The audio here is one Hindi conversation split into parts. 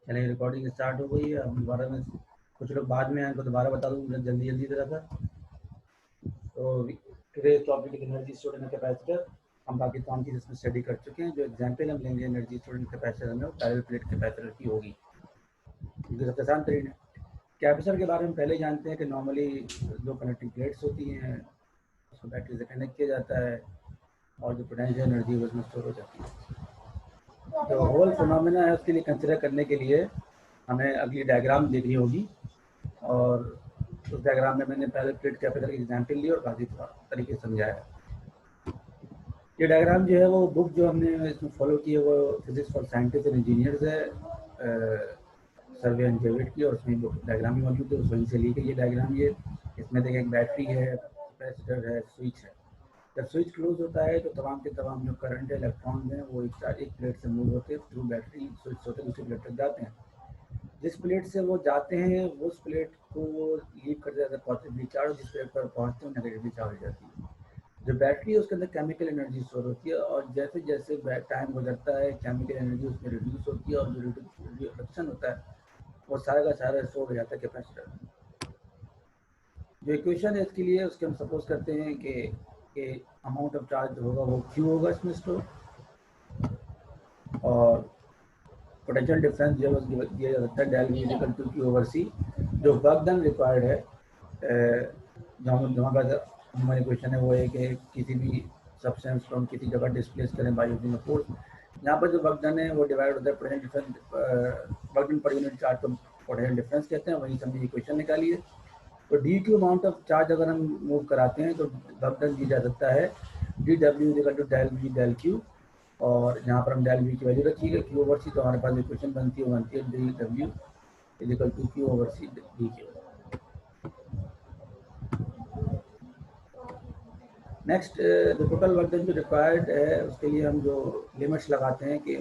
चलिए रिकॉर्डिंग स्टार्ट हो गई है। हम दोबारा में कुछ लोग बाद में आए, उनको दोबारा बता दूँ जल्दी जल्दी तरह था। तो today's topic energy storage and capacitor. हम बाकी तमाम चीज़ इसमें स्टडी कर चुके हैं। जो एग्जाम्पल हम लेंगे एनर्जी स्टोरेज कैपेसिटर में वो पैरेलल प्लेट कैपेसिटर की होगी, क्योंकि सबसे आसान तरीके है। कैपेसिटर के बारे में पहले जानते हैं कि नॉर्मली दो कनेक्टिंग प्लेट्स होती हैं, उसको बैटरी से कनेक्ट किया जाता है और जो पोटेंशियल एनर्जी है उसमें स्टोर हो जाती है। जो होल फिनोमेना है उसके लिए कंसिडर करने के लिए हमें अगली डायग्राम देखनी होगी, और उस डायग्राम में मैंने पहले प्लेट कैपेसिटर की एग्जाम्पल ली और बाकी तरीके से समझाया। ये डायग्राम जो है वो बुक जो हमने इसमें फॉलो की है वो physics for scientist and engineers है, सर्वे एंड जेविट की, और उसमें बुक डायग्राम भी मौजूद है, उस वहीं से ली गई ये डायग्राम। ये इसमें देखिए एक बैटरी है, कैपेसिटर है, स्विच है। जब स्विच क्लोज होता है तो तमाम के तमाम जो करंट है, इलेक्ट्रॉन हैं, वो एक प्लेट से मूव होते हैं थ्रू बैटरी स्विच होते हैं, दूसरी प्लेट तक जाते हैं। जिस प्लेट से वो जाते हैं उस प्लेट को लीव कर जाता है पॉजिटिवली चार्ज, जिस प्लेट पर पहुँचते हैं नेगेटिवली चार्ज हो जाती है। जो बैटरी है उसके अंदर केमिकल एनर्जी स्टोर होती है, और जैसे जैसे टाइम गुजरता है केमिकल एनर्जी उसमें रिड्यूस होती है, और जो रिडक्शन होता है वो सारा का सारा स्टोर हो जाता है कैपेसिटर में। जो इक्वेशन है इसके लिए उसके हम सपोज करते हैं कि अमाउंट ऑफ चार्ज जो होगा वो क्यू होगा इसमें स्टोर, और पोटेंशियल डिफरेंस जो है दिया जा सकता है del V equal to Q over C. जो वर्क डन रिक्वायर्ड है जहाँ का हमारी क्वेश्चन है वो है कि किसी भी सब्सटेंस को हम किसी जगह डिस्प्लेस करें बाय यूजिंग अ फोर्स। यहाँ पर जो वर्क डन है वो डिवाइड होता है potential difference, work done per unit charge को पोटेंशियल डिफरेंस कहते हैं, वहीं से हमने इक्वेशन निकाली है। तो D Q amount of charge अगर हम मूव कराते हैं तो वर्क डन दिया जा सकता है d W equal to del V del q, और यहाँ पर हम डेल वी की वैल्यू रखिएगा क्यू ओवर सी, तो हमारे पास इक्वेशन बनती है d W equal to Q over C d q. Next जो टोटल वर्क डन जो रिक्वायर्ड है उसके लिए हम जो लिमिट्स लगाते हैं कि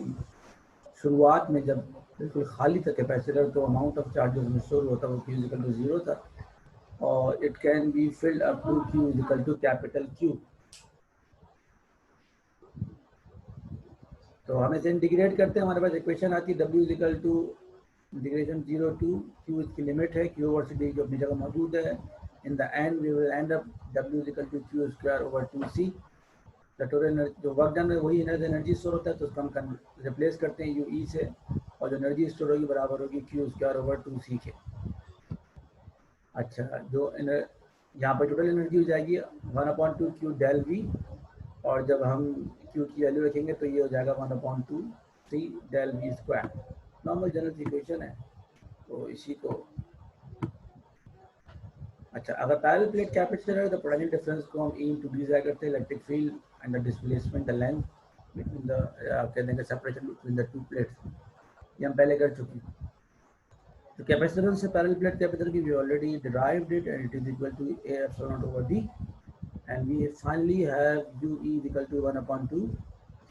शुरुआत में जब बिल्कुल खाली था कैपेसिटर तो अमाउंट ऑफ चार्ज उसमें स्टोर होता है वो क्यू इक्वल टू जीरो था, और it can be filled up to q equal to capital Q. तो हम इसे इंटीग्रेट करते हैं, हमारे पास इक्वेशन आती है W equal to integration zero to q, इसकी लिमिट है क्यू ओवर सी डी जो अपनी जगह मौजूद है। In the end we will end up W equal to q square over two C. The total जो वर्क डन है वही एनर्जी स्टोर होता है, तो उसको हम रिप्लेस करते हैं यू ई से, और जो एनर्जी स्टोर होगी बराबर होगी क्यू स्क्वायर ओवर टू सी के। अच्छा, जो यहाँ पर टोटल एनर्जी हो जाएगी 1/2 क्यू डेल वी, और जब हम क्यू की वैल्यू रखेंगे तो ये हो जाएगा 1/2 C del V square. Normal general equation है, तो इसी को अच्छा अगर पैरेलल प्लेट कैपेसिटर है तो पोटेंशियल डिफरेंस को हम ई इंटू डी करते हैं, electric field and the displacement the length between the कह देंगे separation between the two plates, ये हम पहले कर चुके हैं। तो कैपेसिटर से पैरेलल प्लेट कैपेसिटर की we already derived it and it is equal to A epsilon naught over d, and we finally have U E equal to 1/2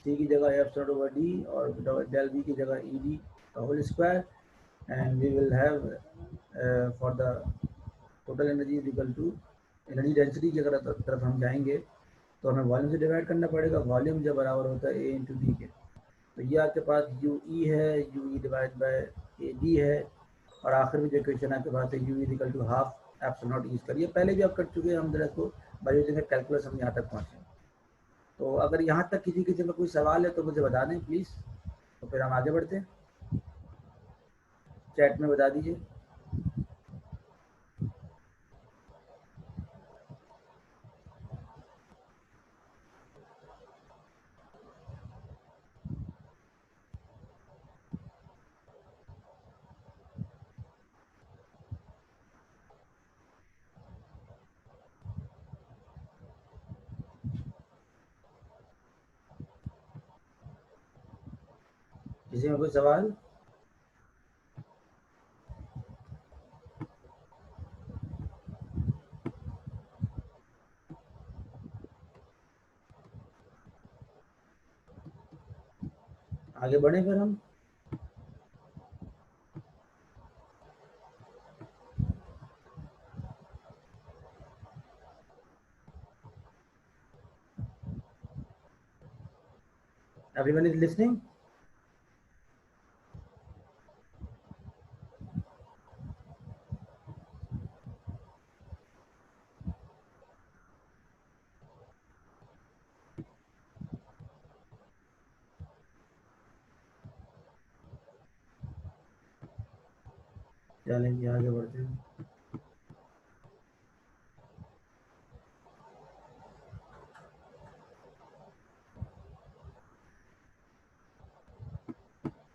C की जगह एप्सिलॉन ओवर डी और डेल वी की जगह ई डी का whole square, and we will have for the total energy is equal to energy density की अगर तरफ हम जाएंगे तो हमें वॉल्यूम से डिवाइड करना पड़ेगा, वॉल्यूम जब बराबर होता है ए इंटू डी के। तो ये आपके पास यू ई है, U E divide by A d है, और आखिर में जो इक्वेशन आपके पास है U equal to half epsilon naught E square. ये पहले भी आप कर चुके हैं, हम जरा को बाय यूजिंग कैलकुलस हम यहाँ तक पहुँचे। तो अगर यहाँ तक किसी में कोई सवाल है तो मुझे बता दें प्लीज़, तो फिर हम आगे बढ़ते हैं, चैट में बता दीजिए। किसी में कोई सवाल? आगे बढ़े फिर हम। Everyone is listening? चलेंगे आगे बढ़ते हैं।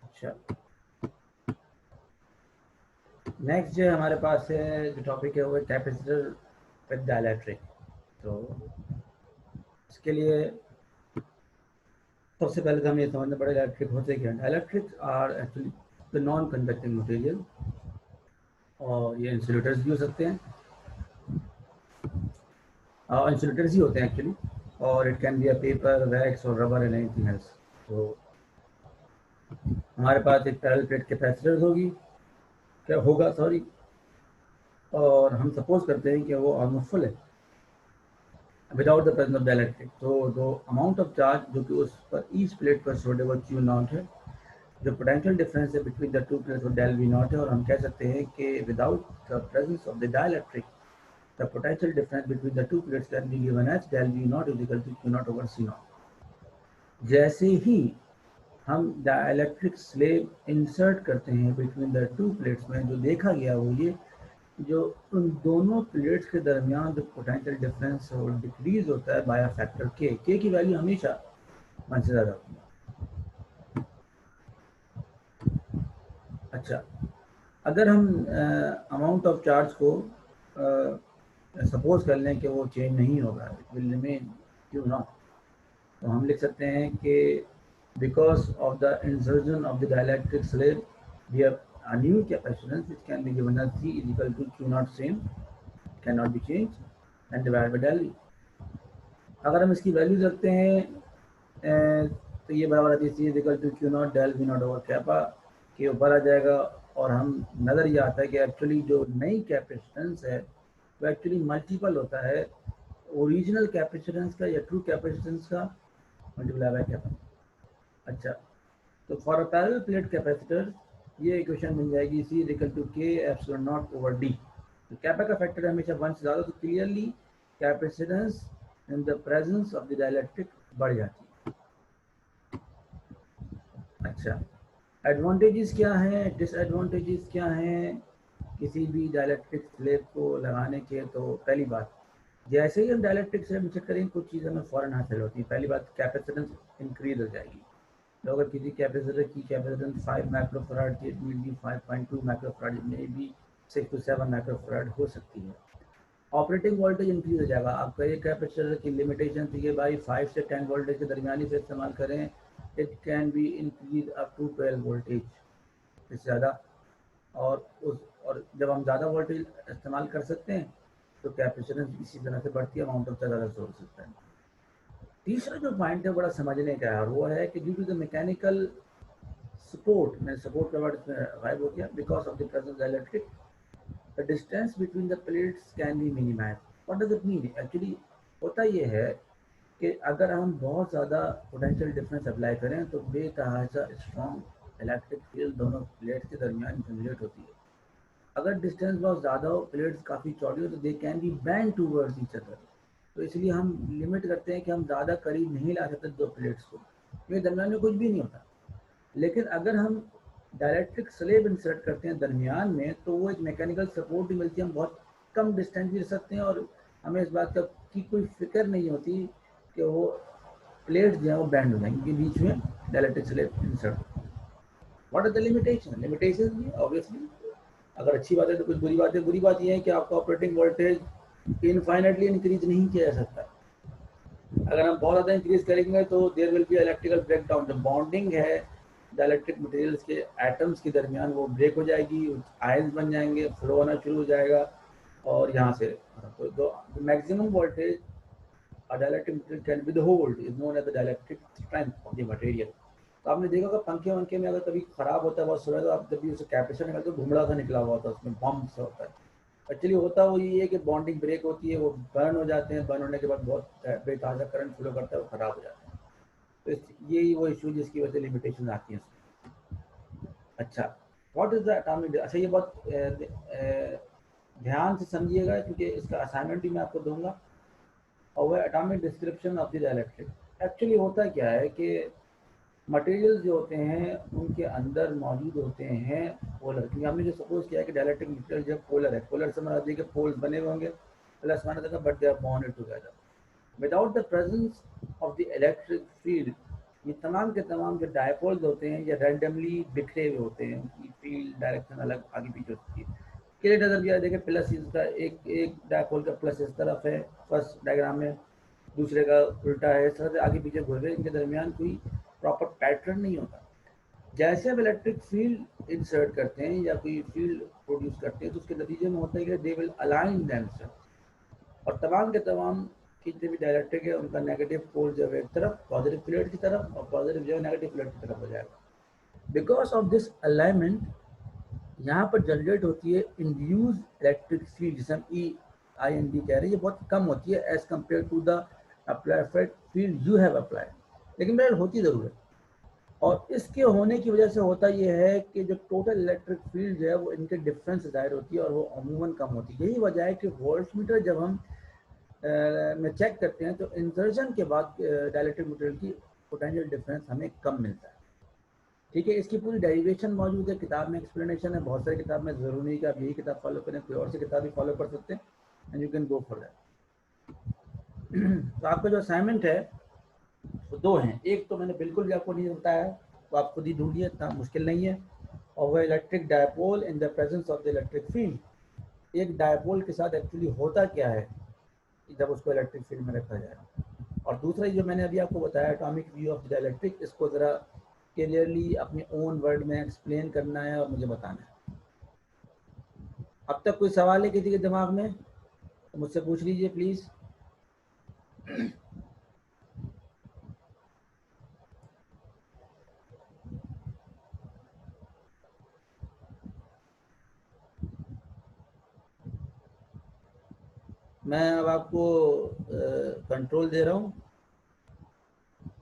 अच्छा, नेक्स्ट जो हमारे पास है जो टॉपिक है वो है कैपेसिटर विद डाइलेक्ट्रिक। तो इसके लिए सबसे पहले तो हमें ये समझना पड़ेगा इलेक्ट्रिक होते क्या। Dielectric are actually the non conducting material, और ये इंसुलेटर्स भी हो सकते हैं, इंसुलेटर्स ही होते हैं एक्चुअली, और it can be a paper, wax और रबर एंड एनीथिंग एल्स। तो हमारे पास एक पैरेलल प्लेट कैपेसिटर होगी, क्या होगा सॉरी, और हम सपोज करते हैं कि वो ऑलमोस्ट फुल है without the presence of dielectric. तो जो अमाउंट ऑफ चार्ज जो कि उस पर ईच प्लेट पर छोड़े वो क्यू नॉट है, जो पोटेंशियल डिफरेंस है बिटवीन द टू प्लेट्स वो डेल वी नॉट है, और हम कह सकते हैं कि without the presence of the dielectric the potential difference between the two plates can be given as del V naught is equal to Q naught over C naught. जैसे ही हम डाइलेक्ट्रिक स्लेब इंसर्ट करते हैं बिटवीन द टू प्लेट्स में, जो देखा गया वो ये, जो उन दोनों प्लेट्स के दरमियान जो पोटेंशियल डिफरेंस है वो डिक्रीज होता है बाय अ फैक्टर के की वैल्यू हमेशा 1 से ज़्यादा होती है। अच्छा, अगर हम अमाउंट ऑफ चार्ज को सपोज कर लें कि वो चेंज नहीं होगा, it will remain Q not, तो हम लिख सकते हैं कि because of the insertion of the dielectric slab we have a new capacitance which can be given as C is equal to Q naught same, cannot be changed, and divided by del V। अगर हम इसकी वैल्यू रखते हैं तो ये बराबर आती है C is equal to Q naught del V naught over kappa के ऊपर आ जाएगा, और हम नज़र ये आता है कि एक्चुअली जो नई कैपेसिटेंस है वो एक्चुअली मल्टीपल होता है ओरिजिनल कैपेसिटेंस का या ट्रू कैपेसिटेंस का मल्टीप्लाई बाय कैपा। अच्छा, तो for a parallel plate capacitor ये इक्वेशन बन जाएगी C इज इक्वल टू के एप्सिलॉन नॉट ओवर डी। तो कैपा का फैक्टर हमेशा 1 से ज़्यादा, तो clearly capacitance in the presence of the dielectric बढ़ जाती है। अच्छा, एडवांटेजेस क्या हैं, डिसएडवांटेजेस क्या हैं किसी भी डाइलेक्ट्रिक स्लेब को लगाने के। तो पहली बात, जैसे ही हम डाइलेक्ट्रिक स्लेब इंसर्ट करेंगे कुछ चीज़ें हमें फ़ौरन हासिल होती हैं। पहली बात, कैपेसिटेंस इंक्रीज हो जाएगी। तो अगर किसी कैपेसिटर की कैपेसिटेंस 5 माइक्रोफैराड की, इट विल बी 5.2 माइक्रोफैराड, में भी 6 to 7 माइक्रोफैराड हो सकती है। ऑपरेटिंग वोल्टेज इंक्रीज हो जाएगा। आपका ये कैपेसिटर की लिमिटेशन थी कि भाई 5 से 10 वोल्टेज के दरमियानी से इस्तेमाल करें, it can be increase up to 12 voltage, इससे ज़्यादा। और जब हम ज़्यादा वोल्टेज इस्तेमाल कर सकते हैं तो कैपेसिटेंस इसी तरह से बढ़ती है, अमाउंट ऑफ ज़्यादा हो सकता है। तीसरा जो पॉइंट है बड़ा समझने का है, वो है कि due to the mechanical support, मैं सपोर्ट का वर्ड इसमें गायब हो गया, because of the presence of electric the distance between the plates can be minimise. What does it mean? Actually होता ये है कि अगर हम बहुत ज़्यादा पोटेंशियल डिफरेंस अप्लाई करें तो बेतहाशा स्ट्रॉन्ग इलेक्ट्रिक फील्ड दोनों प्लेट्स के दरमियान जनरेट होती है। अगर डिस्टेंस बहुत ज़्यादा हो, प्लेट्स काफ़ी चौड़ी हो, तो they can be band towards each other. तो इसलिए हम लिमिट करते हैं कि हम ज़्यादा करीब नहीं ला सकते दो प्लेट्स को, क्योंकि दरमियान में कुछ भी नहीं होता। लेकिन अगर हम डायरेक्ट्रिक स्लेब इंसर्ट करते हैं दरमियान में, तो वो एक मैकेनिकल सपोर्ट भी मिलती है, हम बहुत कम डिस्टेंस भी रख सकते हैं, और हमें इस बात की कोई फिक्र नहीं होती कि वो प्लेट्स जो है वो बैंड हो जाएंगे, क्योंकि बीच में dielectric slab insert. What are the limitation? Limitation भी ऑब्वियसली, अगर अच्छी बात है तो कुछ बुरी बात है। बुरी बात यह है कि आपका ऑपरेटिंग वोल्टेज इनफाइनेटली इंक्रीज नहीं किया जा सकता। अगर हम बहुत ज़्यादा इंक्रीज करेंगे तो there will be electrical breakdown. जो बॉन्डिंग है डाइलेक्ट्रिक मटेरियल्स के एटम्स के दरमियान वो ब्रेक हो जाएगी, आयंस बन जाएंगे, फ्लो होना शुरू हो जाएगा, और यहाँ से तो maximum voltage a dielectric material can be the whole voltage is known as the dielectric strength of the material। तो आपने देखा होगा पंखे वंखे में अगर कभी खराब होता है बहुत सुबह, तो आप जब भी उसे कैपेसिटर निकालते हो घुमड़ा सा निकला हुआ होता है, उसमें बम सा होता है। एक्चुअली होता वो ये है कि बॉन्डिंग ब्रेक होती है, वो बर्न हो जाते हैं, बर्न होने के बाद बहुत बेतहाशा करंट फ्लो करता है, वो खराब हो जाता है। तो यही वो इशू जिसकी वजह से लिमिटेशन आती है। अच्छा, व्हाट इज द एटॉमिक, अच्छा ये बहुत ध्यान से समझिएगा क्योंकि इसका असाइनमेंट भी मैं आपको दूंगा, और वह atomic description of the dielectric. Actually होता क्या है कि मटेरियल जो होते हैं उनके अंदर मौजूद होते हैं पोलर, क्योंकि हमने जो सपोज किया है कि डायलेक्ट्रिक मटेरियल जो पोलर है, पोलर से हमारा देखिए पोल्स बने हुए होंगे प्लस माइनस होगा, but they are bonded together without the presence of the electric field. ये तमाम के तमाम जो डायपोल्स होते हैं ये रैंडमली बिखरे हुए होते हैं, उनकी फील्ड डायरेक्शन अलग आगे पीछे होती है। क्लियर नजर दिया देखिए, प्लस इसका एक एक डायपोल का प्लस इस तरफ है फर्स्ट डायग्राम में, दूसरे का उल्टा है, इस तरह से आगे पीछे घूम रहे, इनके दरमियान कोई प्रॉपर पैटर्न नहीं होता। जैसे हम इलेक्ट्रिक फील्ड इंसर्ट करते हैं या कोई फील्ड प्रोड्यूस करते हैं तो उसके नतीजे में होता है कि दे विल अलाइन देमसेल्फ, और तमाम के तमाम की जितने भी डायलेक्ट्रिक है उनका नेगेटिव पोल जो है एक तरफ पॉजिटिव प्लेट की तरफ और पॉजिटिव जो है नेगेटिव प्लेट की तरफ हो जाएगा। बिकॉज ऑफ दिस अलाइनमेंट यहाँ पर जनरेट होती है इंड्यूस इलेक्ट्रिक फील्ड, जिसे हम ई आई एन डी कह रहे हैं, ये बहुत कम होती है as compare to the applied field you have applied, लेकिन मेरे होती ज़रूर है। और इसके होने की वजह से होता यह है कि जो टोटल इलेक्ट्रिक फील्ड जो है वो इनके डिफरेंस जाहिर होती है और वो अमूमन कम होती है। यही वजह है कि वोल्टमीटर जब हम में चेक करते हैं तो इंसर्शन के बाद डायलेक्ट्रिक मटेरियल की पोटेंशियल डिफरेंस हमें कम मिलता है। ठीक है, इसकी पूरी डेरिवेशन मौजूद है, किताब में एक्सप्लेनेशन है, बहुत सारी किताब में, ज़रूरी नहीं कि आप यही किताब फॉलो करें, कोई और सी किताब भी फॉलो कर सकते हैं and you can go for that. तो आपका जो असाइनमेंट है वो दो हैं, एक तो मैंने बिल्कुल भी आपको नहीं बताया, तो आप खुद ही ढूंढिए, इतना मुश्किल नहीं है, और वह electric dipole in the presence of the electric field. एक डायपोल के साथ एक्चुअली होता क्या है जब उसको इलेक्ट्रिक फील्ड में रखा जाए, और दूसरा जो मैंने अभी आपको बताया atomic view of the electric, इसको ज़रा क्लियरली अपने ओन वर्ड में एक्सप्लेन करना है और मुझे बताना है। अब तक कोई सवाल है किसी के दिमाग में तो मुझसे पूछ लीजिए प्लीज़। मैं अब आपको कंट्रोल दे रहा हूँ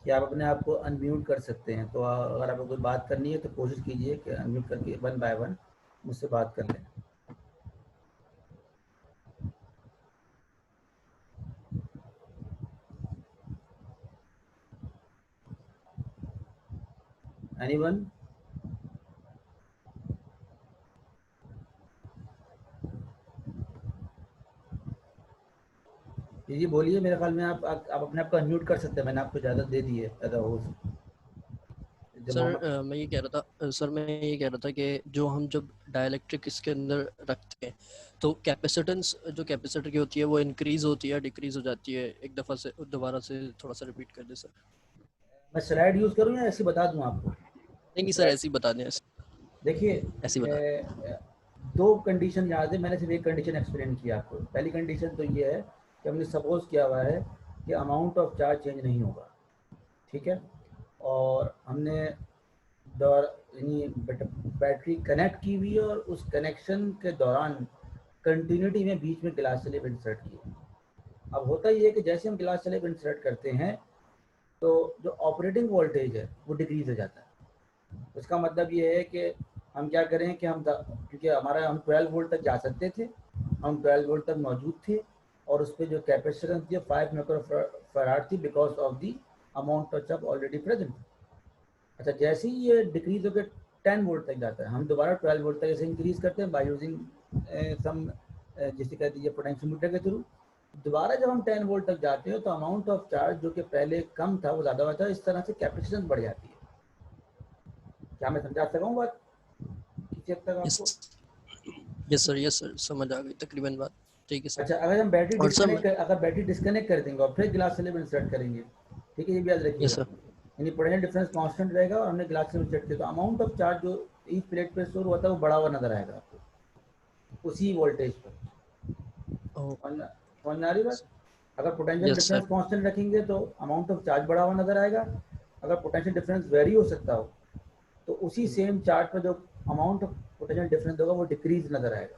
कि आप अपने आप को अनम्यूट कर सकते हैं, तो अगर आपको कोई बात करनी है तो कोशिश कीजिए कि अनम्यूट करके वन बाय वन मुझसे बात कर लें। एनीवन? जी बोलिए, मेरे ख्याल में आप अपने आप को अनम्यूट कर सकते हैं, मैंने आपको इजाज़त दे दी है एज अ होस्ट। सर मैं ये कह रहा था सर मैं ये कह रहा था कि जो हम जब डाइलेक्ट्रिक इसके अंदर रखते हैं तो कैपेसिटेंस जो कैपेसिटर की होती है वो इंक्रीज होती है डिक्रीज हो जाती है, एक दफ़ा से दोबारा से थोड़ा सा रिपीट कर दे सर। मैं स्लाइड यूज़ करूँ या ऐसे बता दूँ आपको? नहीं नहीं सर ऐसे ही बता दें, देखिए, ऐसे ही बता दें। दो कंडीशन याद है, मैंने सिर्फ एक कंडीशन एक्सप्लेन किया आपको। पहली कंडीशन तो ये है कि हमने सपोज किया हुआ है कि अमाउंट ऑफ चार्ज चेंज नहीं होगा, ठीक है, और हमने यानी बैटरी कनेक्ट की हुई है और उस कनेक्शन के दौरान कंटिन्यूटी में बीच में ग्लास स्लैब इंसर्ट की। अब होता ये है कि जैसे हम ग्लास स्लैब इंसर्ट करते हैं तो जो ऑपरेटिंग वोल्टेज है वो डिक्रीज हो जाता है। उसका मतलब ये है कि हम क्या करें कि क्योंकि हम 12 वोल्ट तक जा सकते थे, हम 12 वोल्ट तक मौजूद थे, और उस पर जो कैपेसिटेंस थी 5 माइक्रोफैराड थी because of the amount of charge already present. अच्छा, जैसे ही ये डिक्रीज होकर 10 वोल्ट तक जाता है, हम दोबारा 12 वोल्ट तक ऐसे इंक्रीज करते हैं बाय यूजिंग सम जिसे कह दीजिए पोटेंशियोमीटर के थ्रू। दोबारा जब हम 10 वोल्ट तक जाते हैं तो अमाउंट ऑफ चार्ज जो कि पहले कम था वो ज़्यादा होता है, इस तरह से कैपेसिटेंस बढ़ जाती है। क्या मैं समझा सका हूँ बात किसी हद तक आपको? यस सर समझ आ गई तकरीबन बात, ठीक है सर। अच्छा, अगर हम और सर बैटरी डिस्कनेक्ट कर देंगे और फिर ग्लास स्लैब इंसर्ट करेंगे, ठीक है, ये भी याद यस रखिएगा, सर। यानी पोटेंशियल डिफरेंस कांस्टेंट रहेगा और हमने ग्लास स्लैब इंसर्ट किया तो अमाउंट ऑफ चार्ज जो ईच प्लेट पे स्टोर होता है वो बड़ा हुआ नजर आएगा आपको उसी वोल्टेज पर। समझ में आ रही बात? अगर potential yes sir. Difference constant रखेंगे तो अमाउंट ऑफ चार्ज बड़ा हुआ नजर आएगा, अगर पोटेंशियल डिफरेंस वेरी हो सकता हो तो उसी सेम चार्ज पर जो अमाउंट ऑफ पोटेंशियल डिफरेंस होगा वो डिक्रीज नजर आएगा।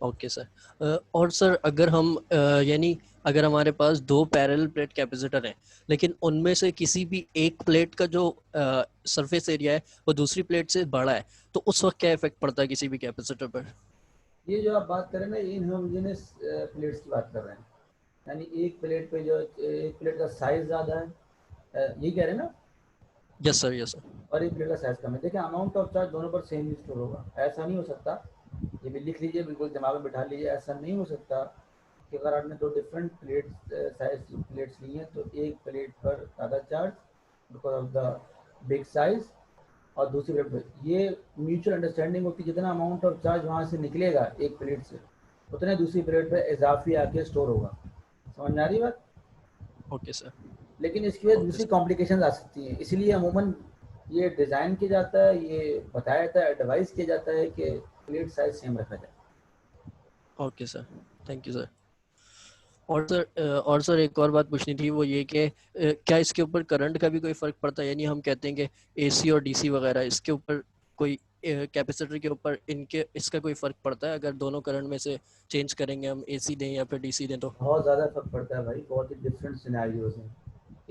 Okay sir. और सर अगर हम यानी अगर हमारे पास दो पैरेलल प्लेट कैपेसिटर हैं लेकिन उनमें से किसी भी एक प्लेट का जो सरफेस एरिया है वो दूसरी प्लेट से बड़ा है तो उस वक्त क्या इफेक्ट पड़ता है किसी भी कैपेसिटर पर? ये जो आप बात कर रहे हैं ना, इनहोमोजेनस प्लेट्स की बात कर रहे हैं, यानी एक प्लेट पे जो एक प्लेट का साइज ज़्यादा है, यही कह रहे हैं ना? Yes sir, yes sir. और एक प्लेट का साइज कम है। देखिए अमाउंट ऑफ चार्ज दोनों पर सेम ही स्टोर होगा, ऐसा नहीं हो सकता। ये भी लिख लीजिए, बिल्कुल दिमाग में बिठा लीजिए, ऐसा नहीं हो सकता कि अगर आपने दो डिफरेंट प्लेट्स साइज प्लेट्स ली हैं तो एक प्लेट पर ज़्यादा charge because of the big size और दूसरी प्लेट पर ये म्यूचुअल अंडरस्टैंडिंग होती है। जितना अमाउंट ऑफ चार्ज वहाँ से निकलेगा एक प्लेट से उतने दूसरी प्लेट पर इजाफी आके स्टोर होगा। समझ में आ रही बात? Okay sir. लेकिन इसकी वजह ओके दूसरी सर। कॉम्प्लिकेशन आ सकती हैं, इसलिए अमूमन ये डिज़ाइन किया जाता है, ये बताया जाता है, एडवाइस किया जाता है कि प्लेट साइज सेम रखा जाए। Okay sir, thank you sir. और सर एक और बात पूछनी थी, वो ये कि क्या इसके ऊपर करंट का भी कोई फ़र्क पड़ता है? यानी हम कहते हैं कि एसी और डीसी वगैरह, इसके ऊपर कोई कैपेसिटर के ऊपर इनके इसका कोई फ़र्क पड़ता है? अगर दोनों करंट में से चेंज करेंगे, हम एसी दें या फिर डीसी दें तो? बहुत ज़्यादा फर्क पड़ता है भाई, बहुत ही डिफरेंट सिनेरियोज हैं।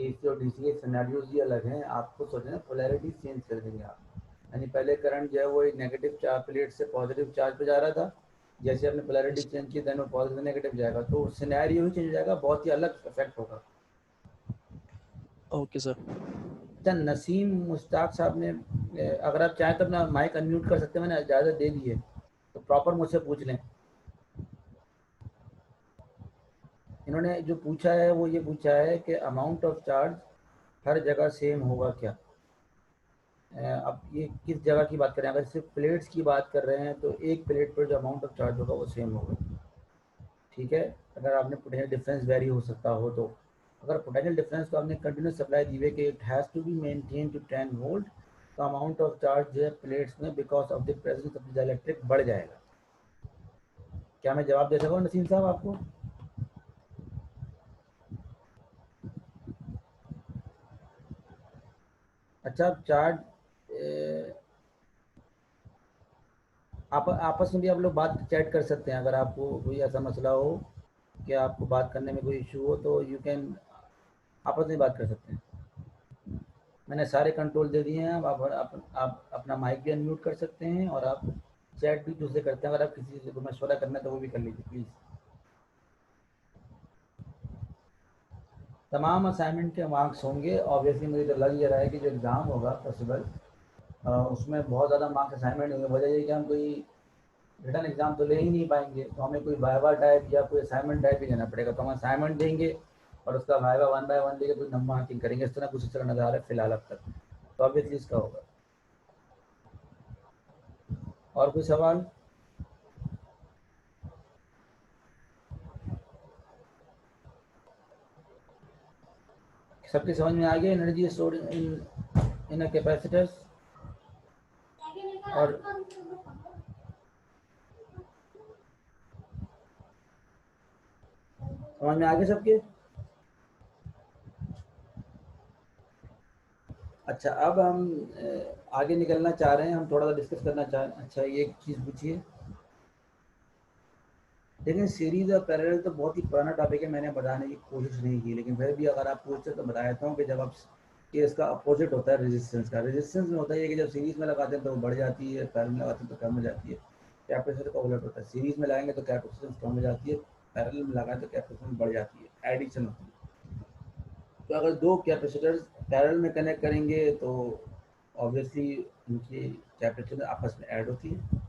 एसी और डीसी के सिनेरियोज ही अलग हैं। आप खुद सोचें ना, पोलैरिटी चेंज कर देंगे आप। यानी पहले करंट जो है वो एक नेगेटिव चार्ज प्लेट से पॉजिटिव चार्ज पे जा रहा था, जैसे आपने पोलैरिटी Yes. चेंज की देन वो पॉजिटिव नेगेटिव जाएगा, तो सिनेरियो ही चेंज हो जाएगा, बहुत ही अलग इफेक्ट होगा। Okay sir. अच्छा नसीम मुश्ताक साहब ने अगर आप चाहें तो अपना माइक अनम्यूट कर सकते हैं, मैंने इजाज़त दे दी है, तो प्रॉपर मुझसे पूछ लें। इन्होंने जो पूछा है वो ये पूछा है कि अमाउंट ऑफ चार्ज हर जगह सेम होगा क्या। अब ये किस जगह की बात करें, अगर सिर्फ प्लेट्स की बात कर रहे हैं तो एक प्लेट पर जो अमाउंट ऑफ चार्ज होगा वो सेम होगा। ठीक है, अगर आपने पोटेंशियल डिफरेंस वेरी हो सकता हो तो, अगर पोटेंशियल डिफरेंस को आपने कंटिन्यूस सप्लाई दी हुई कि it has to be maintain to 10 volt, तो अमाउंट ऑफ चार्ज जो है प्लेट्स में because of the presence of the electric बढ़ जाएगा। क्या मैं जवाब दे सकूँ नसीम साहब आपको? अच्छा आप चार्ज आप आपस में भी आप लोग बात चैट कर सकते हैं, अगर आपको कोई ऐसा मसला हो कि आपको बात करने में कोई इशू हो तो यू कैन आपस में बात कर सकते हैं। मैंने सारे कंट्रोल दे दिए हैं। अब आप अपना माइक भी अनम्यूट कर सकते हैं और आप चैट भी दूसरे करते हैं। अगर आप किसी से मशवरा करना है तो वो भी कर लीजिए प्लीज़। तमाम असाइनमेंट के मार्क्स होंगे ऑब्वियसली। मुझे तो लग ये रहा है कि जो एग्ज़ाम होगा पॉसिबल उसमें बहुत ज़्यादा मार्क्स असाइनमेंट होंगे। वजह ये कि हम कोई रिटर्न एग्जाम तो ले ही नहीं पाएंगे, तो हमें कोई वाइवा टाइप या कोई असाइनमेंट टाइप ही लेना पड़ेगा। तो हम असाइनमेंट देंगे और उसका वाइवा वन बाय वन लेके कोई नंबर हासिल करेंगे। इस तरह कुछ इस तरह नज़र आ रहा है फिलहाल अब तक, तो ऑब्वियसली इसका होगा। और कोई सवाल? सबके समझ में आ गया एनर्जी स्टोर इन कैपेसिटर्स? और समझ में आ गया सबके? अच्छा अब हम आगे निकलना चाह रहे हैं, हम थोड़ा सा डिस्कस करना चाह रहे हैं। अच्छा ये एक चीज़ पूछिए, लेकिन सीरीज और पैरेलल तो बहुत ही पुराना टॉपिक है, मैंने बताने की कोशिश नहीं की, लेकिन फिर भी अगर आप पूछते तो बता देता हूँ कि जब आप ये इसका अपोजिट होता है रेजिस्टेंस का। रेजिस्टेंस में होता है कि जब सीरीज में लगाते हैं तो वो बढ़ जाती है, पैरेलल में लगाते हैं तो कम हो जाती है। कैपेसिटर का उलट होता है, सीरीज में लगाएंगे तो कैपेसिटेंस कम हो जाती है, पैरेलल में लगाएं तो कैपेसिटेंस बढ़ जाती है, एडिशन होती है। तो अगर दो कैपेसिटर्स पैरेलल में कनेक्ट करेंगे तो ऑब्वियसली उनकी कैपेसिटेंस आपस में ऐड होती है,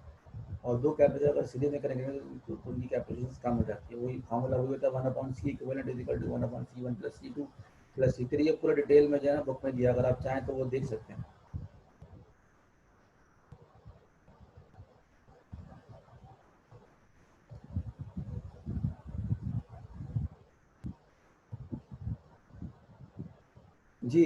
और दो कैपेसिटर अगर सीरीज में कनेक्ट करेंगे तो उनकी कैपेसिटेंस कम हो जाती है। वही फार्मूला वही होता है, 1/c equivalent is equal to 1/c1 + c2 + c3। ये पूरा डिटेल में जो है ना बुक में दिया, अगर आप चाहें तो वो देख सकते हैं। जी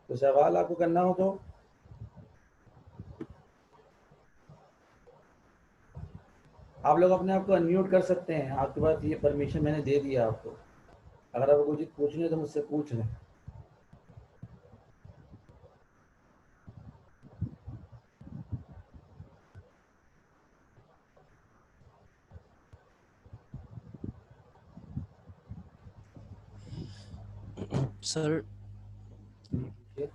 तो सवाल आपको करना हो तो आप लोग अपने आप को अनम्यूट कर सकते हैं, आपके पास ये परमिशन मैंने दे दिया आपको। अगर आपको कुछ पूछनी है तो मुझसे पूछ लें। सर, पूछिए।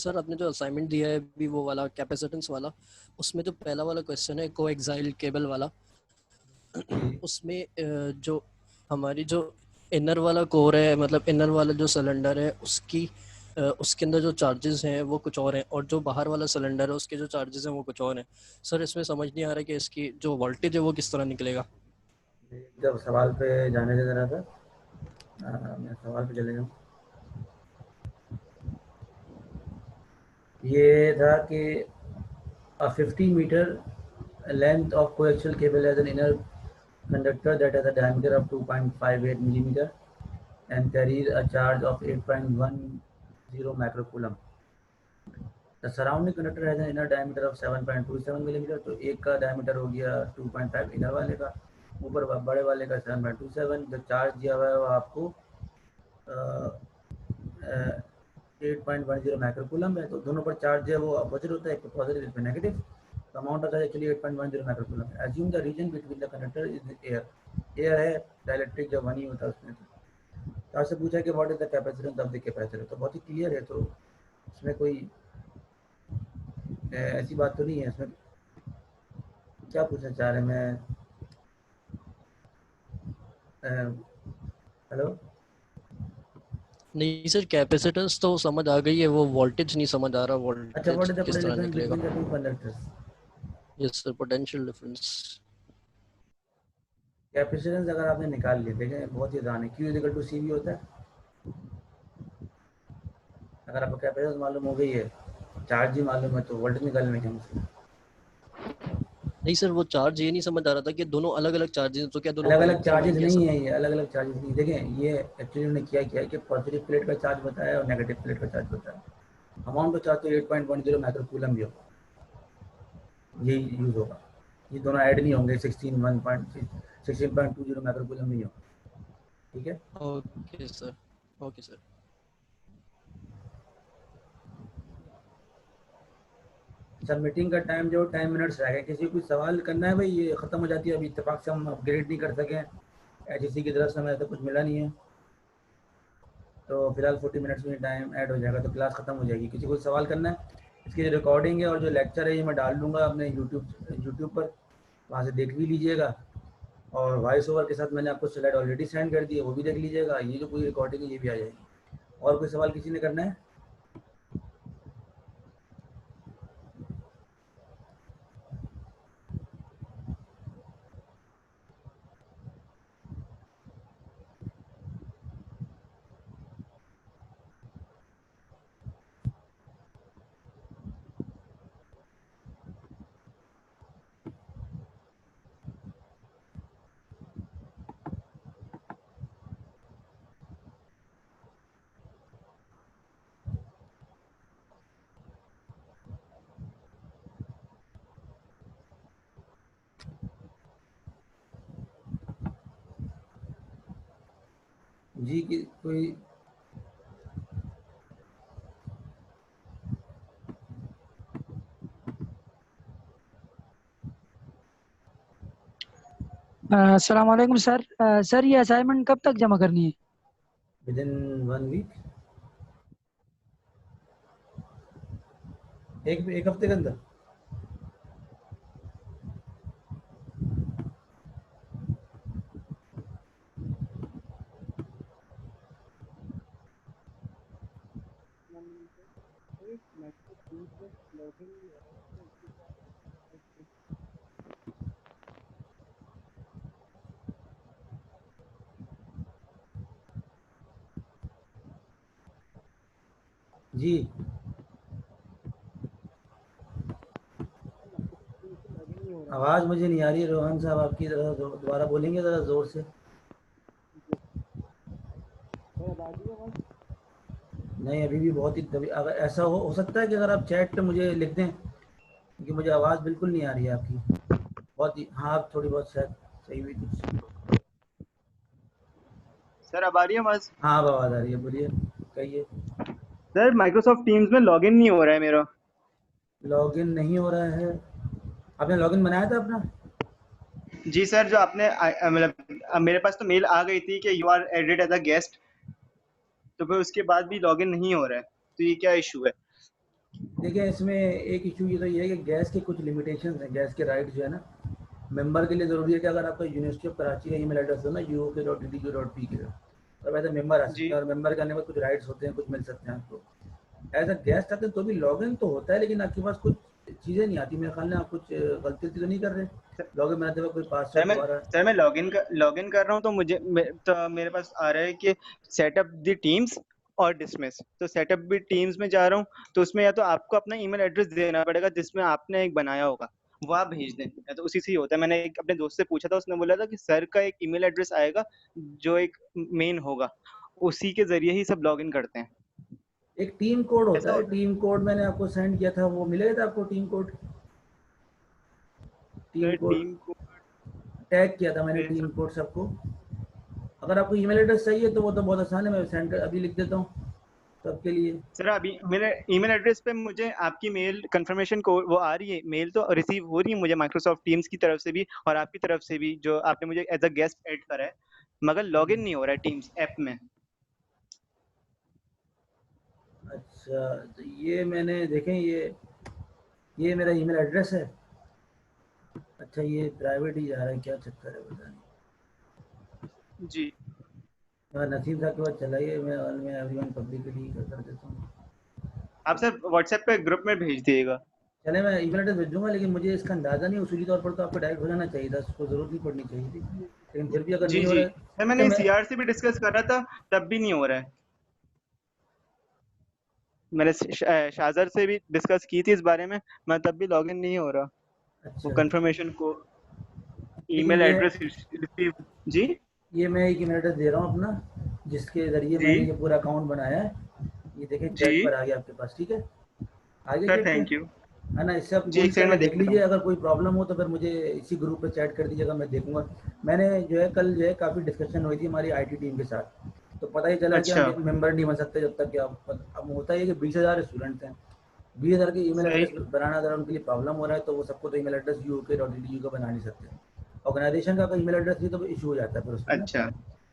सर आपने जो असाइनमेंट दिया है भी वो वाला कैपेसिटेंस वाला, उसमें जो पहला वाला क्वेश्चन है कोएक्साइल केबल वाला, उसमें जो हमारी जो इनर वाला कोर है, मतलब इनर वाला जो सिलेंडर है उसकी उसके अंदर जो चार्जेस हैं वो कुछ और हैं, और जो बाहर वाला सिलेंडर है उसके जो चार्जेस हैं वो कुछ और हैं। सर इसमें समझ नहीं आ रहा है कि इसकी जो वोल्टेज है वो किस तरह निकलेगा। जब सवाल पे जाने दे रहा था, मैं सवाल पे चले जाऊँ। ये था कि a 50 meter length of coaxial cable has an inner conductor that has a diameter of 2.58 millimeter and carries a charge of 8.10 microcoulomb. The surrounding conductor has an inner diameter of 7.27 millimeter. तो एक का diameter हो गया 2.5 इनर वाले का, ऊपर बड़े वाले का 7.27। जो चार्ज दिया हुआ है वो आपको 8.10 माइक्रोकूलम है। तो दोनों पर चार्ज है वो अपोजिट होता है, एक पे पॉजिटिव एक पे negative. The amount of charge actually 8.10 microcoulomb. Assume the region between the conductor is air. Air है, डाइलेक्ट्रिक जब वन ही होता है उसमें। तो आपसे पूछा कि what is the capacitance of the capacitor, तो बहुत ही क्लियर है। तो इसमें कोई ऐसी बात तो नहीं है। इसमें क्या पूछना चाह रहे हैं मैं, हेलो? नहीं सर कैपेसिटेंस तो समझ आ गई है, वो वोल्टेज नहीं समझ आ रहा, अच्छा, व्हाट वोल्टेज इज द किस तरह डिफरेंस निकलेगा। Between the two conductors? Yes sir, potential difference. Capacitance अगर आपने निकाल लिया, देखें बहुत ही आसान है, Q इक्वल टू सी भी होता है। अगर आपको कैपेसिटेंस मालूम हो गई है, चार्ज ही मालूम है, तो वोल्टेज निकालने में क्या मुश्किल है? नहीं सर वो चार्ज ये नहीं समझ आ रहा था कि दोनों अलग अलग चार्जेस, तो क्या दोनों अलग अलग कनेक्टेड चार्जेस होंगे नहीं ऐसा। है, ये अलग अलग चार्जेस नहीं। देखें ये एक्चुअली उन्होंने किया है कि पॉजिटिव प्लेट का चार्ज बताया और नेगेटिव प्लेट का चार्ज बताया। अमाउंट ऑफ चार्ज तो 8.10 माइक्रोकूलम भी होगा, यही यूज होगा। ये दोनों ऐड नहीं होंगे, 16.20 माइक्रोकूलम नहीं होगा। ठीक है, okay sir, okay sir. Submitting का टाइम जो 10 मिनट्स रह गए। किसी को कुछ सवाल करना है भाई? ये ख़त्म हो जाती है अभी, इत्तेफाक से हम अपग्रेड नहीं कर सके, HEC की तरफ से हमें तो कुछ मिला नहीं है। तो फिलहाल 40 मिनट्स में टाइम ऐड हो जाएगा, तो क्लास ख़त्म हो जाएगी। किसी को सवाल करना है? इसकी जो रिकॉर्डिंग है और जो लेक्चर है ये मैं डाल दूँगा अपने यूट्यूब पर, वहाँ से देख भी लीजिएगा। और वॉइस ओवर के साथ मैंने आपको स्लाइड ऑलरेडी सेंड कर दी है, वो भी देख लीजिएगा। ये जो पूरी रिकॉर्डिंग है ये भी आ जाएगी। और कोई सवाल किसी ने करना है? जी कि कोई? अस्सलाम वालेकुम सर। सर ये असाइनमेंट कब तक जमा करनी है? विद इन 1 वीक, एक हफ्ते के अंदर। जी आवाज़ मुझे नहीं आ रही है रोहन साहब आपकी, ज़रा दोबारा बोलेंगे ज़रा ज़ोर से? नहीं, अभी भी बहुत ही दबी। अगर ऐसा हो सकता है कि अगर आप चैट पे मुझे लिख दें, क्योंकि मुझे आवाज़ बिल्कुल नहीं आ रही है आपकी, बहुत ही। हाँ, आप थोड़ी बहुत शायद सही हुई कुछ। सर अब आ रही है आवाज? हाँ, अब आवाज़ आ रही है, बोलिए, कहिए। सर माइक्रोसॉफ्ट टीम्स में लॉगिन नहीं हो रहा है मेरा। लॉगिन नहीं हो रहा है? आपने लॉगिन बनाया था अपना? जी सर, जो आपने मतलब मेरे पास तो मेल आ गई थी कि you are added as a guest, तो फिर उसके बाद भी लॉगिन नहीं हो रहा है, तो ये क्या इशू है? देखिए इसमें एक इशू ये तो ये है कि गैस के कुछ लिमिटेशंस हैं, गैस के राइट जो है ना मेंबर के लिए ज़रूरी है कि अगर आपका यूनिवर्सिटी ऑफ कराची का ईमेल एड्रेस हो ना uk.edu.pk तो एज ए मेंबर आ सकते जी हैं, और मेंबर करने में कुछ राइट्स होते हैं, कुछ मिल सकते हैं आपको। एज अ गेस्ट आते हैं तो भी लॉगिन तो होता है, लेकिन आपके पास कुछ चीज़ें नहीं आती। मेरे ख्याल में आप कुछ गलती तो नहीं कर रहे, लॉगिन बनाते वक्त कोई सर पासवर्ड मैं दोबारा। सर मैं लॉगिन कर रहा हूँ, तो तो मेरे पास आ रहा है कि सेटअप द टीम्स और डिसमिस। तो सेटअप भी टीम्स में जा रहा हूँ, तो उसमें या तो आपको अपना ईमेल एड्रेस देना पड़ेगा जिसमें आपने एक बनाया होगा, वो आप भेज दें, या तो उसी से ही होता है। मैंने एक अपने दोस्त से पूछा था, उसने बोला था कि सर का एक ईमेल एड्रेस आएगा जो एक मेन होगा, उसी के जरिए ही सब लॉगिन करते हैं। एक टीम कोड ऐसा होता है, होता है टीम कोड मैंने आपको सेंड किया था, वो मिलेगा था आपको team code? Team sir code team को। टैग किया था मैंने, टीम कोड सबको। अगर आपको ईमेल एड्रेस चाहिए तो वो तो बहुत आसान है, मैं सेंड कर अभी लिख देता हूँ सबके लिए। सर अभी मेरे ईमेल एड्रेस पे मुझे आपकी मेल कंफर्मेशन को वो आ रही है, मेल तो रिसीव हो रही है मुझे माइक्रोसॉफ्ट टीम्स की तरफ से भी और आपकी तरफ से भी, जो आपने मुझे एज अ गेस्ट ऐड करा है, मगर लॉगिन नहीं हो रहा है टीम्स ऐप में। अच्छा, तो ये मैंने देखें, ये मेरा ईमेल एड्रेस है। अच्छा, ये प्राइवेट ही जा रहा है, क्या चक्कर है पता नहीं। जी नसीब साहब के बाद चलाइए, मैं एवरीवन पब्लिकली कर देता हूँ। आप सर व्हाट्सएप पे ग्रुप में भेज दिएगा। चले, मैं ईमेल एड्रेस भेजूंगा, लेकिन मुझे इसका अंदाज़ा नहीं, उसूली तौर पर तो आपको डायरेक्ट हो जाना चाहिए था, उसको ज़रूरत नहीं पड़नी चाहिए थी, लेकिन फिर भी अगर जी नहीं हो जी रहा है। सर, अच्छा मैंने मैं, सीआर से भी डिस्कस करा था, तब भी नहीं हो रहा है। मैंने शाजर से भी डिस्कस की थी इस बारे में, मैं तब भी लॉगिन नहीं हो रहा। वो अच्छा कंफर्मेशन को देखिए ईमेल एड्रेस रिसीव। जी ये मैं एक ईमेल एड्रेस दे रहा हूँ अपना, जिसके ज़रिए जी मैंने ये पूरा अकाउंट बनाया है। ये देखिए जी चैट पर आ गया आपके पास, ठीक है? आगे सर चैट पे थैंक यू। है ना, इससे आप जी गोल एक सेकंड करके में देख देख लेता लीजिए, हूँ। अगर कोई प्रॉब्लम हो तो फिर मुझे इसी ग्रुप पे चैट कर दीजिएगा, मैं देखूंगा। मैंने जो है कल जो है काफ़ी डिस्कशन हुई थी हमारी आईटी टीम के साथ, तो पता ही चला कि अच्छा हम मेंबर नहीं बन सकते जब तक कि अब होता है कि 20,000 स्टूडेंट्स हैं, 20,000 के ईमेल सही। एड्रेस बनाना अगर उनके लिए प्रॉब्लम हो रहा है तो वो सबको तो ईमेल एड्रेस uk.edu का बना नहीं सकते। ऑर्गेनाइजेशन का ईमेल एड्रेस भी तो इशू हो जाता है फिर उसमें ना। अच्छा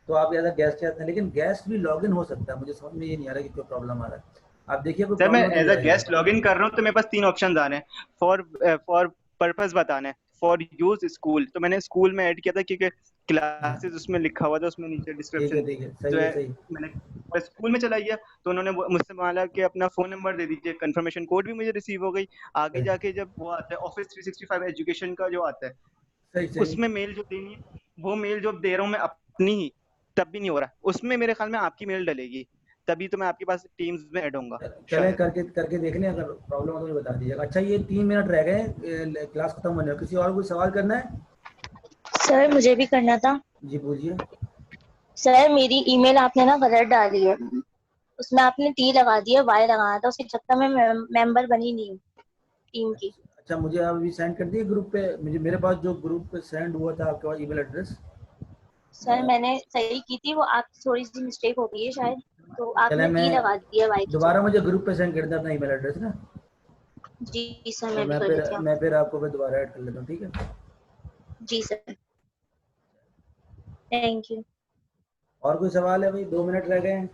तो आप एज अ गेस्ट चाहते हैं, लेकिन गेस्ट भी लॉग इन हो सकता है, मुझे समझ में ये नहीं आ रहा कि कोई प्रॉब्लम आ रहा है। आप देखिए कोई सर, मैं प्रॉब्लम है तो एज अ बताइएगा। गेस्ट लॉगिन कर रहा हूँ, तो मेरे पास 3 ऑप्शंस आ रहे हैं। फॉर पर्पस बताना है, फॉर यूज स्कूल, तो मैंने स्कूल में ऐड किया था क्योंकि हाँ क्लासेस उसमें लिखा हुआ था, उसमें नीचे डिस्क्रिप्शन ठीक है, जो सही है है। सही। मैंने और स्कूल में चला गया, तो उन्होंने मुझसे मांगा कि अपना फोन नंबर दे दीजिए, कंफर्मेशन कोड भी मुझे रिसीव हो गई। आगे सही जाके जब वो आता है ऑफिस 365 एजुकेशन का जो आता है, सही सही। उसमें मेल जो देनी है, वो मेल जो दे रहा हूँ मैं अपनी ही, तब भी नहीं हो रहा। उसमें मेरे ख्याल में आपकी मेल डलेगी, तभी तो मैं आपके पास टीम्स में ऐड होऊंगा चलें, शायद। करके करके देख लें, अगर प्रॉब्लम हो तो मुझे बता दीजिएगा। अच्छा, ये 3 मिनट रह गए क्लास खत्म होने में, किसी और कोई सवाल करना है? सर मुझे भी करना था। जी पूछिए। सर मेरी ईमेल आपने ना गलत डाली है, उसमें आपने टी लगा दिया, वाई लगाना था, उसके चक्कर में मैं मेंबर बनी नहीं हूँ टीम की। अच्छा, मुझे आप अभी सेंड कर दिए ग्रुप पे, मुझे मेरे पास जो ग्रुप पे सेंड हुआ था आपके पास ईमेल एड्रेस। सर मैंने सही की थी, वो आप थोड़ी सी मिस्टेक हो गई है शायद, तो चले, आपने मैं टी लगा दिया वाई की दोबारा जगह। मुझे ग्रुप पे सेंड कर दें अपना ईमेल एड्रेस ना, जी सर तो मैं भी कर देती हूँ। मैं फिर आपको फिर दोबारा ऐड कर लेता हूँ, ठीक है? जी सर, थैंक यू। और कोई सवाल है भाई? 2 मिनट रह गए हैं।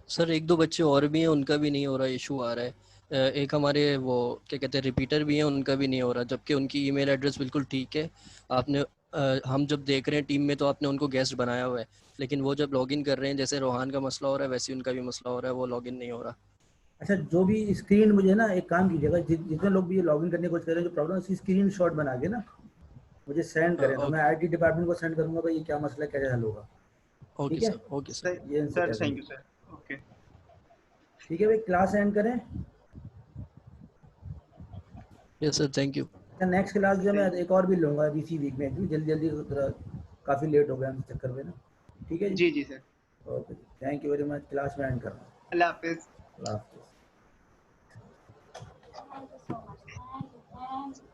सर एक दो बच्चे और भी हैं, उनका भी नहीं हो रहा, इशू आ रहा है। एक हमारे वो क्या कहते हैं रिपीटर भी हैं, उनका भी नहीं हो रहा, जबकि उनकी ईमेल एड्रेस बिल्कुल ठीक है। आपने हम जब देख रहे हैं टीम में तो आपने उनको गेस्ट बनाया हुआ है, लेकिन वो जब लॉगिन कर रहे हैं, जैसे रोहान का मसला हो रहा है वैसे ही उनका भी मसला हो रहा है, वो लॉगिन नहीं हो रहा। अच्छा, जो भी स्क्रीन, मुझे ना एक काम कीजिएगा, जितने लोग भी ये लॉगिन करने की कोशिश कर रहे हैं, जो प्रॉब्लम, उसकी स्क्रीन शॉट बना के ना मुझे सेंड करें, तो मैं ओके आईटी डिपार्टमेंट को सेंड करूंगा भाई ये क्या मसला है, कैसे हल होगा। ओके ठीक है, सर, ओके सर। ये इनसे सर कह थैंक देंगे। You sir. ओके। ठीक है भाई, क्लास एंड करें। Yes sir, thank you. अच्छा, नेक्स्ट क्लास जो मैं थैंक एक और भी लूँगा अभी इसी वीक में, क्योंकि जल्दी जल्दी काफ़ी लेट हो गया हम इस चक्कर में ना। ठीक है जी। जी जी sir. Okay, thank you very much, class में एंड कर रहा हूँ। अल्लाह हाफिज। अल्लाह हाफ़िज़। Thank you so much. Thank you.